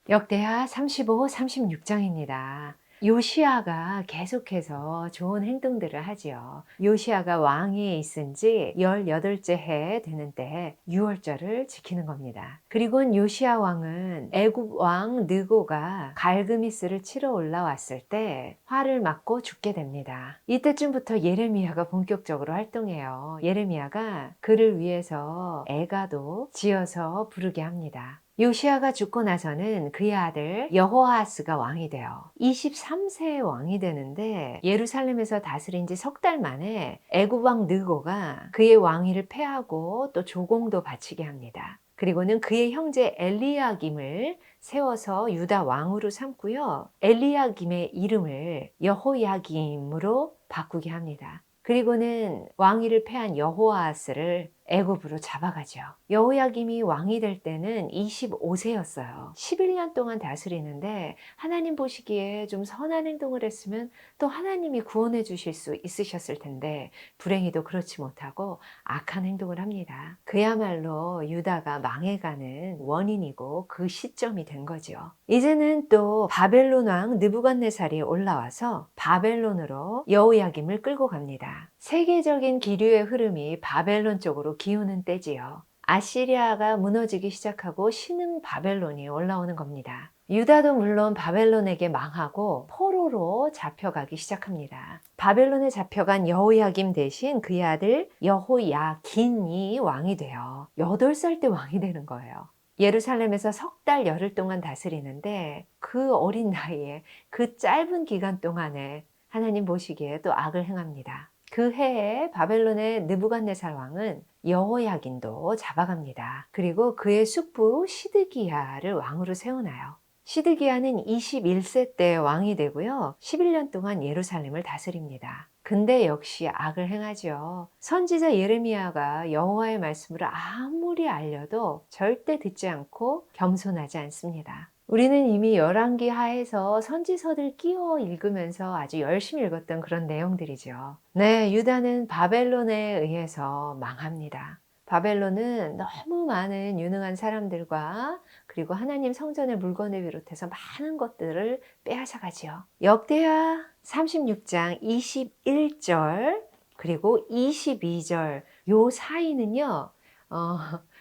역대하 35, 36장입니다. 요시아가 계속해서 좋은 행동들을 하지요. 요시아가 왕위에 있은 지 18째 해 되는 때 유월절을 지키는 겁니다. 그리고 요시아 왕은 애굽 왕 느고가 갈그미스를 치러 올라왔을 때 화를 맞고 죽게 됩니다. 이때쯤부터 예레미야가 본격적으로 활동해요. 예레미야가 그를 위해서 애가도 지어서 부르게 합니다. 요시아가 죽고 나서는 그의 아들 여호아하스가 왕이 되어 23세에 왕이 되는데 예루살렘에서 다스린 지 석 달 만에 애굽 왕 느고가 그의 왕위를 폐하고 또 조공도 바치게 합니다. 그리고는 그의 형제 엘리야김을 세워서 유다 왕으로 삼고요. 엘리야김의 이름을 여호야김으로 바꾸게 합니다. 그리고는 왕위를 패한 여호아하스를 애굽으로 잡아가죠. 여호야김이 왕이 될 때는 25세였어요. 11년 동안 다스리는데 하나님 보시기에 좀 선한 행동을 했으면 또 하나님이 구원해 주실 수 있으셨을 텐데 불행히도 그렇지 못하고 악한 행동을 합니다. 그야말로 유다가 망해가는 원인이고 그 시점이 된 거죠. 이제는 또 바벨론 왕 느부갓네살이 올라와서 바벨론으로 여호야김을 끌고 갑니다. 세계적인 기류의 흐름이 바벨론 쪽으로 기우는 때지요. 아시리아가 무너지기 시작하고 신흥 바벨론이 올라오는 겁니다. 유다도 물론 바벨론에게 망하고 포로로 잡혀가기 시작합니다. 바벨론에 잡혀간 여호야김 대신 그의 아들 여호야긴이 왕이 돼요. 8살 때 왕이 되는 거예요. 예루살렘에서 석 달 열흘 동안 다스리는데 그 어린 나이에 그 짧은 기간 동안에 하나님 보시기에 또 악을 행합니다. 그 해에 바벨론의 느부갓네살 왕은 여호야긴도 잡아갑니다. 그리고 그의 숙부 시드기야를 왕으로 세우나요. 시드기야는 21세 때 왕이 되고요. 11년 동안 예루살렘을 다스립니다. 근데 역시 악을 행하죠. 선지자 예레미야가 여호와의 말씀을 아무리 알려도 절대 듣지 않고 겸손하지 않습니다. 우리는 이미 열왕기 하에서 선지서들 끼워 읽으면서 아주 열심히 읽었던 그런 내용들이죠. 네, 유다는 바벨론에 의해서 망합니다. 바벨론은 너무 많은 유능한 사람들과 그리고 하나님 성전의 물건을 비롯해서 많은 것들을 빼앗아 가지요. 역대하 36장 21절 그리고 22절 요 사이는요.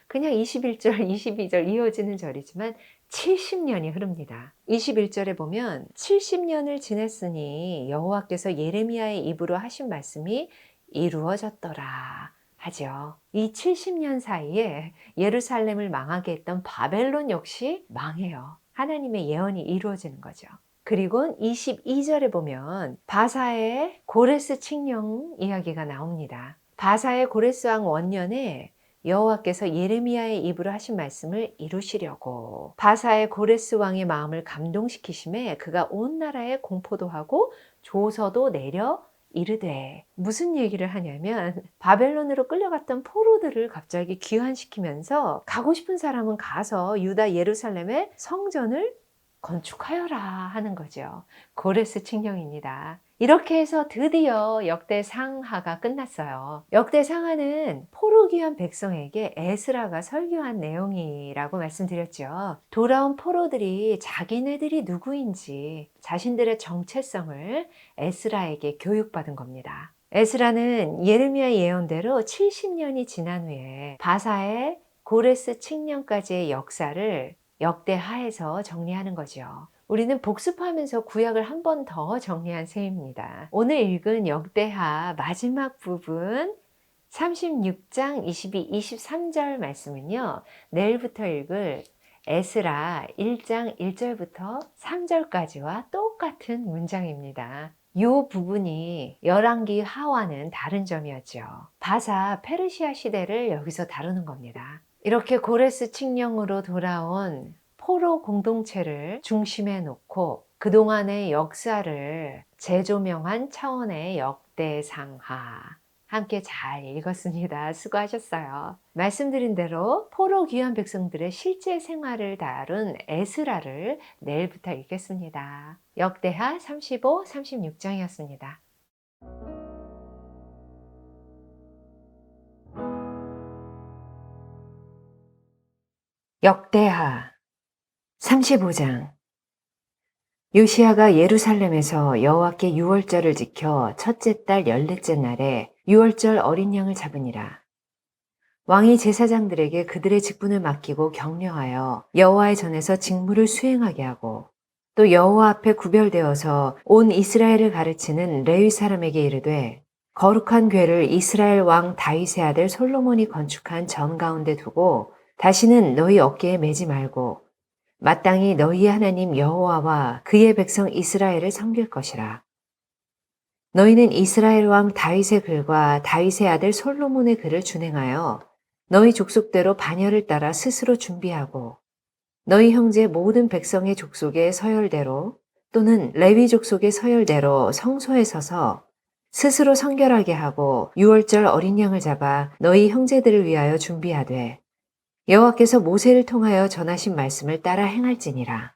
그냥 21절, 22절 이어지는 절이지만 70년이 흐릅니다. 21절에 보면 70년을 지냈으니 여호와께서 예레미야의 입으로 하신 말씀이 이루어졌더라 하죠. 이 70년 사이에 예루살렘을 망하게 했던 바벨론 역시 망해요. 하나님의 예언이 이루어지는 거죠. 그리고 22절에 보면 바사의 고레스 칙령 이야기가 나옵니다. 바사의 고레스 왕 원년에 여호와께서 예레미야의 입으로 하신 말씀을 이루시려고 바사의 고레스 왕의 마음을 감동시키심에 그가 온 나라에 공포도 하고 조서도 내려 이르되 무슨 얘기를 하냐면 바벨론으로 끌려갔던 포로들을 갑자기 귀환시키면서 가고 싶은 사람은 가서 유다 예루살렘의 성전을 건축하여라 하는 거죠. 고레스 칙령입니다. 이렇게 해서 드디어 역대상하가 끝났어요. 역대상하는 포로 귀한 백성에게 에스라가 설교한 내용이라고 말씀드렸죠. 돌아온 포로들이 자기네들이 누구인지 자신들의 정체성을 에스라에게 교육받은 겁니다. 에스라는 예레미야 예언대로 70년이 지난 후에 바사의 고레스 칙령까지의 역사를 역대하에서 정리하는 거죠. 우리는 복습하면서 구약을 한 번 더 정리한 셈입니다. 오늘 읽은 역대하 마지막 부분 36장 22, 23절 말씀은요. 내일부터 읽을 에스라 1장 1절부터 3절까지와 똑같은 문장입니다. 이 부분이 열왕기 하와는 다른 점이었죠. 바사 페르시아 시대를 여기서 다루는 겁니다. 이렇게 고레스 칙령으로 돌아온 포로 공동체를 중심에 놓고 그동안의 역사를 재조명한 차원의 역대상하 함께 잘 읽었습니다. 수고하셨어요. 말씀드린 대로 포로 귀한 백성들의 실제 생활을 다룬 에스라를 내일부터 읽겠습니다. 역대하 35, 36장이었습니다. 역대하 35장. 요시야가 예루살렘에서 여호와께 유월절을 지켜 첫째 달 14째 날에 유월절 어린 양을 잡으니라. 왕이 제사장들에게 그들의 직분을 맡기고 격려하여 여호와의 전에서 직무를 수행하게 하고, 또 여호와 앞에 구별되어서 온 이스라엘을 가르치는 레위 사람에게 이르되, 거룩한 궤를 이스라엘 왕 다윗의 아들 솔로몬이 건축한 전 가운데 두고 다시는 너희 어깨에 매지 말고 마땅히 너희의 하나님 여호와와 그의 백성 이스라엘을 섬길 것이라. 너희는 이스라엘 왕 다윗의 글과 다윗의 아들 솔로몬의 글을 준행하여 너희 족속대로 반열을 따라 스스로 준비하고, 너희 형제 모든 백성의 족속의 서열대로 또는 레위 족속의 서열대로 성소에 서서 스스로 성결하게 하고 유월절 어린 양을 잡아 너희 형제들을 위하여 준비하되, 여호와께서 모세를 통하여 전하신 말씀을 따라 행할지니라.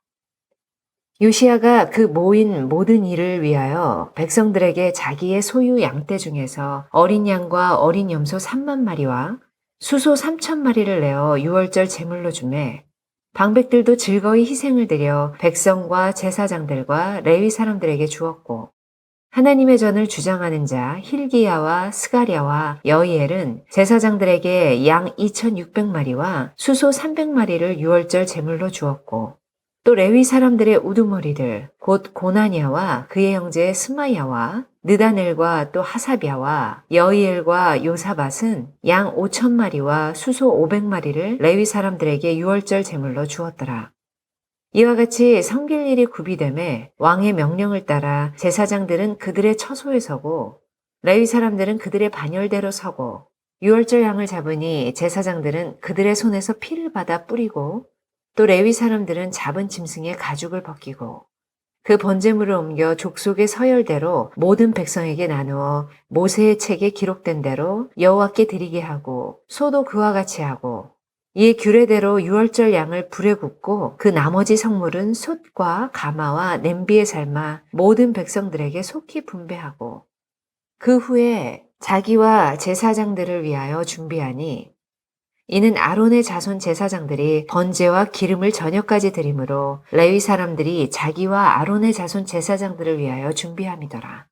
요시야가 그 모인 모든 일을 위하여 백성들에게 자기의 소유 양떼 중에서 어린 양과 어린 염소 3만 마리와 수소 3천 마리를 내어 유월절 제물로 주매, 방백들도 즐거이 희생을 드려 백성과 제사장들과 레위 사람들에게 주었고, 하나님의 전을 주장하는 자 힐기야와 스가랴와 여이엘은 제사장들에게 양 2,600마리와 수소 300마리를 유월절 제물로 주었고, 또 레위 사람들의 우두머리들 곧 고나냐와 그의 형제 스마야와 느다넬과 또 하사비아와 여이엘과 요사밧은 양 5,000마리와 수소 500마리를 레위 사람들에게 유월절 제물로 주었더라. 이와 같이 섬길 일이 구비되매 왕의 명령을 따라 제사장들은 그들의 처소에 서고 레위 사람들은 그들의 반열대로 서고, 유월절 양을 잡으니 제사장들은 그들의 손에서 피를 받아 뿌리고, 또 레위 사람들은 잡은 짐승의 가죽을 벗기고 그 번제물을 옮겨 족속의 서열대로 모든 백성에게 나누어 모세의 책에 기록된 대로 여호와께 드리게 하고, 소도 그와 같이 하고, 이에 규례대로 유월절 양을 불에 굽고 그 나머지 성물은 솥과 가마와 냄비에 삶아 모든 백성들에게 속히 분배하고, 그 후에 자기와 제사장들을 위하여 준비하니, 이는 아론의 자손 제사장들이 번제와 기름을 저녁까지 드림으로 레위 사람들이 자기와 아론의 자손 제사장들을 위하여 준비함이더라.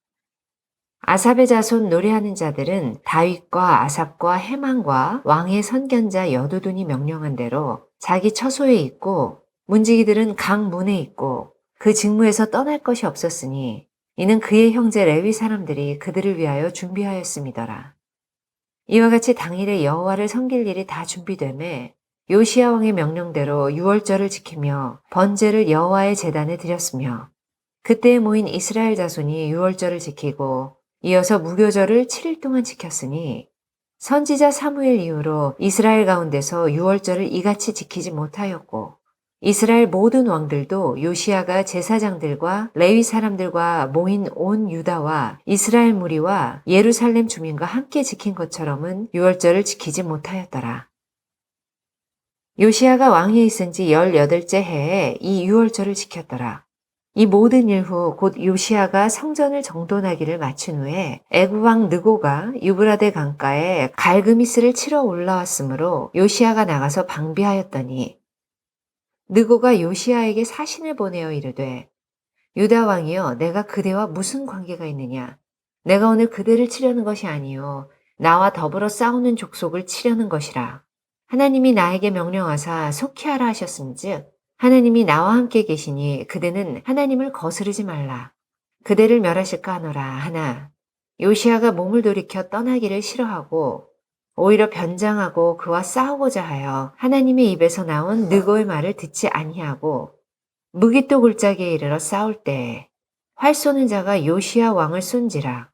아삽의 자손 노래하는 자들은 다윗과 아삽과 헤만과 왕의 선견자 여두둔이 명령한 대로 자기 처소에 있고, 문지기들은 각 문에 있고 그 직무에서 떠날 것이 없었으니, 이는 그의 형제 레위 사람들이 그들을 위하여 준비하였음이더라. 이와 같이 당일에 여호와를 섬길 일이 다 준비되매 요시야 왕의 명령대로 유월절을 지키며 번제를 여호와의 제단에 드렸으며, 그때에 모인 이스라엘 자손이 유월절을 지키고 이어서 무교절을 7일 동안 지켰으니, 선지자 사무엘 이후로 이스라엘 가운데서 유월절을 이같이 지키지 못하였고, 이스라엘 모든 왕들도 요시야가 제사장들과 레위 사람들과 모인 온 유다와 이스라엘 무리와 예루살렘 주민과 함께 지킨 것처럼은 유월절을 지키지 못하였더라. 요시야가 왕위에 있은 지 18째 해에 이 유월절을 지켰더라. 이 모든 일 후 곧 요시야가 성전을 정돈하기를 마친 후에 애굽 왕 느고가 유브라데 강가에 갈그미스를 치러 올라왔으므로 요시야가 나가서 방비하였더니, 느고가 요시야에게 사신을 보내어 이르되, 유다 왕이여, 내가 그대와 무슨 관계가 있느냐? 내가 오늘 그대를 치려는 것이 아니요 나와 더불어 싸우는 족속을 치려는 것이라. 하나님이 나에게 명령하사 속히 하라 하셨음즉 하나님이 나와 함께 계시니 그대는 하나님을 거스르지 말라. 그대를 멸하실까 하노라 하나, 요시야가 몸을 돌이켜 떠나기를 싫어하고 오히려 변장하고 그와 싸우고자 하여 하나님의 입에서 나온 느고의 말을 듣지 아니하고 무기또 골짜기에 이르러 싸울 때에 활 쏘는 자가 요시야 왕을 쏜지라.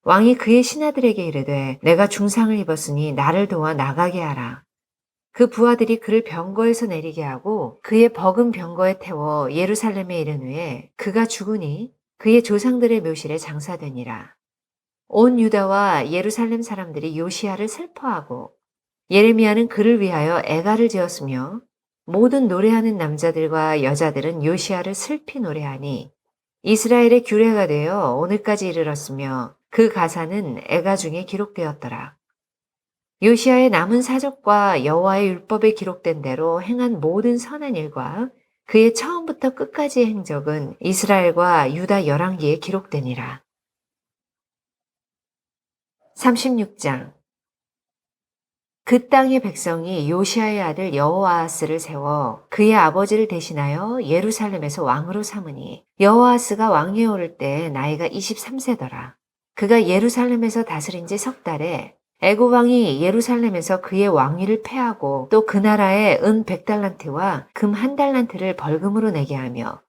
왕이 그의 신하들에게 이르되, 내가 중상을 입었으니 나를 도와 나가게 하라. 그 부하들이 그를 병거에서 내리게 하고 그의 버금 병거에 태워 예루살렘에 이른 후에 그가 죽으니 그의 조상들의 묘실에 장사되니라. 온 유다와 예루살렘 사람들이 요시야를 슬퍼하고 예레미야는 그를 위하여 애가를 지었으며, 모든 노래하는 남자들과 여자들은 요시야를 슬피 노래하니 이스라엘의 규례가 되어 오늘까지 이르렀으며 그 가사는 애가 중에 기록되었더라. 요시야의 남은 사적과 여호와의 율법에 기록된 대로 행한 모든 선한 일과 그의 처음부터 끝까지의 행적은 이스라엘과 유다 열왕기에 기록되니라. 36장. 그 땅의 백성이 요시아의 아들 여호아하스를 세워 그의 아버지를 대신하여 예루살렘에서 왕으로 삼으니 여호아하스가 왕위에 오를 때 나이가 23세더라. 그가 예루살렘에서 다스린 지 석 달에 애굽 왕이 예루살렘에서 그의 왕위를 폐하고 또 그 나라에 은 100달란트와 금 1달란트를 벌금으로 내게 하며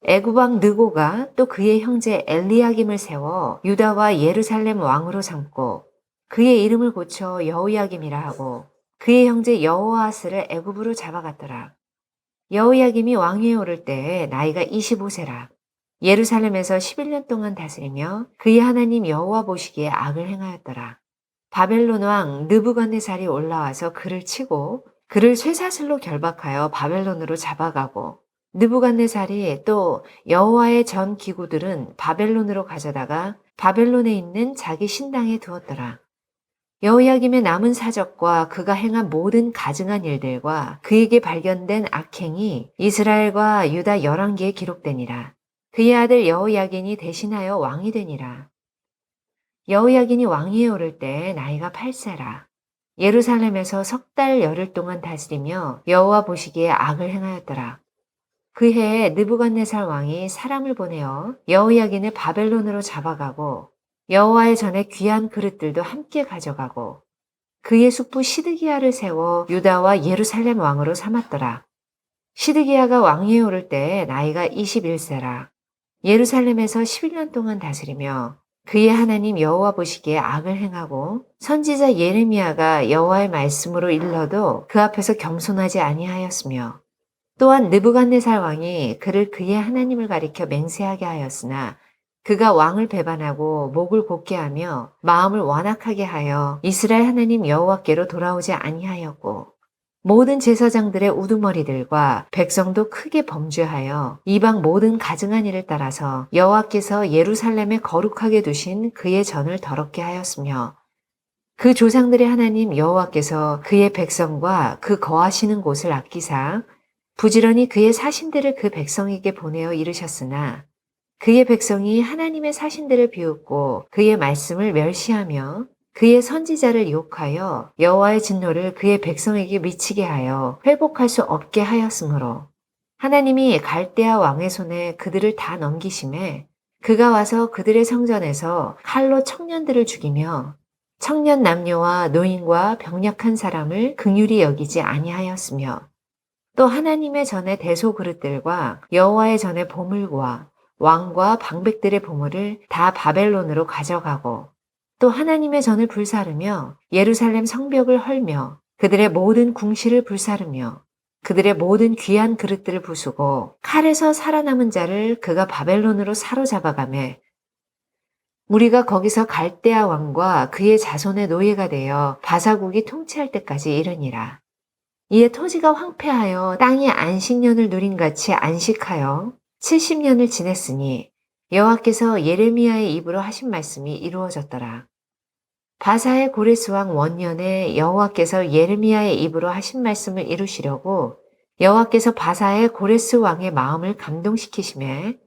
애굽 왕 느고가 또 그의 형제 엘리야김을 세워 유다와 예루살렘 왕으로 삼고 그의 이름을 고쳐 여호야김이라 하고 그의 형제 여호아스를 애굽으로 잡아갔더라. 여호야김이 왕위에 오를 때에 나이가 25세라. 예루살렘에서 11년 동안 다스리며 그의 하나님 여호와 보시기에 악을 행하였더라. 바벨론 왕 느부갓네살이 올라와서 그를 치고 그를 쇠사슬로 결박하여 바벨론으로 잡아가고 느부갓네살이 또 여호와의 전 기구들은 바벨론으로 가져다가 바벨론에 있는 자기 신당에 두었더라. 여호야김의 남은 사적과 그가 행한 모든 가증한 일들과 그에게 발견된 악행이 이스라엘과 유다 열왕기에 기록되니라. 그의 아들 여호야긴이 대신하여 왕이 되니라. 여호야긴이 왕위에 오를 때 나이가 8세라. 예루살렘에서 석 달 열흘 동안 다스리며 여호와 보시기에 악을 행하였더라. 그 해에 느부갓네살 왕이 사람을 보내어 여호야긴을 바벨론으로 잡아가고 여호와의 전에 귀한 그릇들도 함께 가져가고 그의 숙부 시드기야를 세워 유다와 예루살렘 왕으로 삼았더라. 시드기야가 왕위에 오를 때 나이가 21세라. 예루살렘에서 11년 동안 다스리며 그의 하나님 여호와 보시기에 악을 행하고 선지자 예레미야가 여호와의 말씀으로 일러도 그 앞에서 겸손하지 아니하였으며 또한 느부갓네살 왕이 그를 그의 하나님을 가리켜 맹세하게 하였으나 그가 왕을 배반하고 목을 곧게 하며 마음을 완악하게 하여 이스라엘 하나님 여호와께로 돌아오지 아니하였고 모든 제사장들의 우두머리들과 백성도 크게 범죄하여 이방 모든 가증한 일을 따라서 여호와께서 예루살렘에 거룩하게 두신 그의 전을 더럽게 하였으며 그 조상들의 하나님 여호와께서 그의 백성과 그 거하시는 곳을 아끼사 부지런히 그의 사신들을 그 백성에게 보내어 이르셨으나 그의 백성이 하나님의 사신들을 비웃고 그의 말씀을 멸시하며 그의 선지자를 욕하여 여호와의 진노를 그의 백성에게 미치게 하여 회복할 수 없게 하였으므로 하나님이 갈대아 왕의 손에 그들을 다 넘기심에 그가 와서 그들의 성전에서 칼로 청년들을 죽이며 청년 남녀와 노인과 병약한 사람을 긍휼히 여기지 아니하였으며 또 하나님의 전에 대소 그릇들과 여호와의 전에 보물과 왕과 방백들의 보물을 다 바벨론으로 가져가고 또 하나님의 전을 불사르며 예루살렘 성벽을 헐며 그들의 모든 궁시를 불사르며 그들의 모든 귀한 그릇들을 부수고 칼에서 살아남은 자를 그가 바벨론으로 사로잡아가매 우리가 거기서 갈대아 왕과 그의 자손의 노예가 되어 바사국이 통치할 때까지 이르니라. 이에 토지가 황폐하여 땅이 안식년을 누린같이 안식하여 70년을 지냈으니 여호와께서 예레미야의 입으로 하신 말씀이 이루어졌더라. 바사의 고레스 왕 원년에 여호와께서 예레미야의 입으로 하신 말씀을 이루시려고 여호와께서 바사의 고레스 왕의 마음을 감동시키심에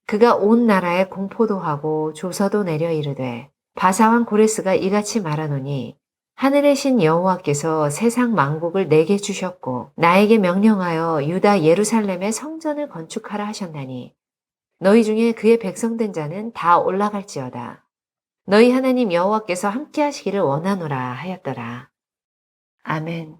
그가 온 나라에 공포도 하고 조서도 내려 이르되 바사 왕 고레스가 이같이 말하노니 하늘의 신 여호와께서 세상 만국을 내게 주셨고 나에게 명령하여 유다 예루살렘의 성전을 건축하라 하셨나니 너희 중에 그의 백성된 자는 다 올라갈지어다. 너희 하나님 여호와께서 함께 하시기를 원하노라 하였더라. 아멘.